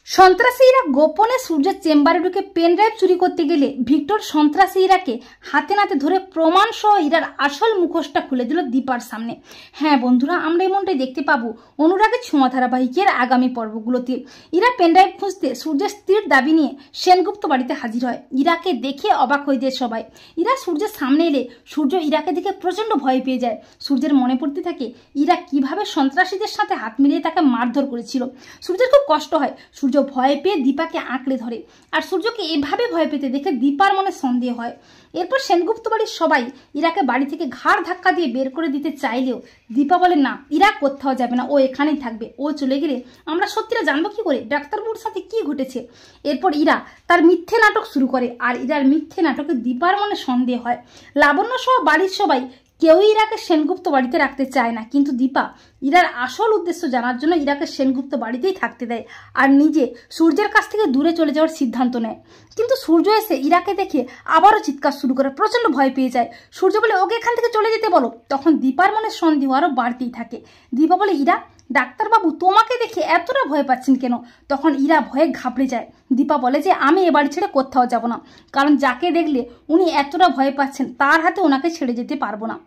সন্ত্রাসী ইরা গোপনে সূর্যের চেম্বারে ঢুকে পেন ড্রাইভ চুরি করতে গেলে ভিক্টর সন্ত্রাসী ইরাকে হাতে নাতে ধরে প্রমাণ সহ ইরার আসল মুখোশটা খুলে দিল দীপার সামনে। হ্যাঁ বন্ধুরা, আমরা এমনটাই দেখতে পাবো অনুরাগের ছোঁয়া ধারাবাহিকের আগামী পর্বগুলোতে। ইরা পেন ড্রাইভ খুঁজতে সূর্যের স্ত্রীর দাবি নিয়ে সেনগুপ্ত বাড়িতে হাজির হয়। ইরাকে দেখে অবাক হয়ে যায় সবাই। ইরা সূর্যের সামনে এলে সূর্য ইরাকে দেখে প্রচন্ড ভয় পেয়ে যায়। সূর্যের মনে পড়তে থাকে ইরা কিভাবে সন্ত্রাসীদের সাথে হাত মিলিয়ে তাকে মারধর করেছিল। সূর্যের খুব কষ্ট হয়। সূর্য ভয় পেয়ে দীপাকে আঁকড়ে ধরে, আর সূর্যকে এভাবে ভয় পেতে দেখে দীপার মনে সন্দেহ হয়। এরপর সেনগুপ্ত বাড়ির সবাই ইরাকে বাড়ি থেকে ঘাড় ধাক্কা দিয়ে বের করে দিতে চাইলেও দীপা বলে না, ইরা কোথাও যাবে না, ও এখানেই থাকবে। ও চলে গেলে আমরা সত্যিটা জানবো কি করে ডাক্তারবাবুর সাথে কি ঘটেছে। এরপর ইরা তার মিথ্যে নাটক শুরু করে, আর ইরার মিথ্যে নাটকে দীপার মনে সন্দেহ হয়। লাবণ্য সহ বাড়ির সবাই কেউই ইরাকে সেনগুপ্ত বাড়িতে রাখতে চায় না, কিন্তু দীপা ইরার আসল উদ্দেশ্য জানার জন্য ইরাকে সেনগুপ্ত বাড়িতেই থাকতে দেয় আর নিজে সূর্যের কাছ থেকে দূরে চলে যাওয়ার সিদ্ধান্ত নেয়। কিন্তু সূর্য এসে ইরাকে দেখে আবারও চিৎকার শুরু করে, প্রচন্ড ভয় পেয়ে যায়। সূর্য বলে ওকে এখান থেকে চলে যেতে বলো। তখন দীপার মনে সন্দেহ আরও বাড়তেই থাকে। দীপা বলে ইরা, ডাক্তারবাবু তোমাকে দেখে এতটা ভয় পাচ্ছেন কেন? তখন ইরা ভয়ে ঘাবড়ে যায়। দীপা বলে যে আমি এ বাড়ি ছেড়ে কোথাও যাব না, কারণ যাকে দেখলে উনি এতটা ভয় পাচ্ছেন তার হাতে ওনাকে ছেড়ে যেতে পারবো না।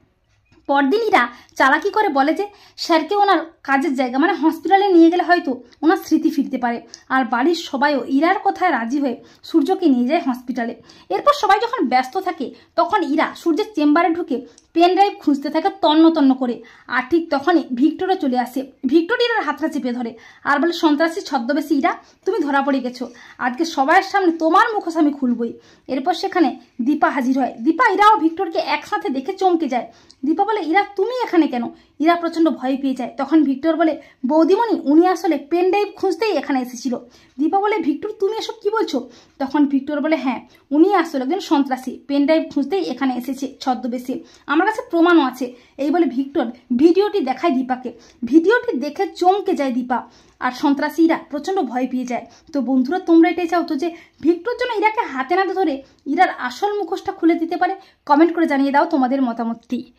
পরদিন ইরা চালাকি করে বলে যে স্যারকে ওনার কাজের জায়গা মানে হসপিটালে নিয়ে গেলে হয়তো ওনার স্মৃতি ফিরতে পারে। আর বাড়ির সবাইও ইরার কথায় রাজি হয়ে সূর্যকে নিয়ে যায় হসপিটালে। এরপর সবাই যখন ব্যস্ত থাকে তখন ইরা সূর্যের চেম্বারে ঢুকে পেন ড্রাইভ খুঁজতে থাকে তন্ন তন্ন করে। আর ঠিক তখনই ভিক্টরও চলে আসে। ভিক্টর ইরার হাতটা চেপে ধরে আর বলে, সন্ত্রাসী ছদ্মবেশী ইরা, তুমি ধরা পড়ে গেছো। আজকে সবার সামনে তোমার মুখোশ আমি খুলবই। এরপর সেখানে দীপা হাজির হয়। দীপা ইরা ও ভিক্টরকে একসাথে দেখে চমকে যায়। দীপা বলে, ইরা তুমি এখানে কেন? ইরা প্রচন্ড ভয় পেয়ে যায়। তখন ভিক্টর বলে, বৌদিমণি উনি আসলে পেন ড্রাইভ খুঁজতেই এখানে এসেছিল। দীপা বলে, ভিক্টর তুমি এসব কি বলছো? তখন ভিক্টর বলে, হ্যাঁ উনি আসলে একজন সন্ত্রাসী, পেন ড্রাইভ খুঁজতেই এখানে এসেছে ছদ্মবেশী, আমার কাছে প্রমাণও আছে। এই বলে ভিক্টর ভিডিওটি দেখায় দীপাকে। ভিডিওটি দেখে চমকে যায় দীপা, আর সন্ত্রাসীরা প্রচন্ড ভয় পেয়ে যায়। তো বন্ধুরা, তোমরা এটাই চাও তো যে ভিক্টর জন্য ইরাকে হাতে নাতে ধরে ইরার আসল মুখোশটা খুলে দিতে পারে? কমেন্ট করে জানিয়ে দাও তোমাদের মতামতটি।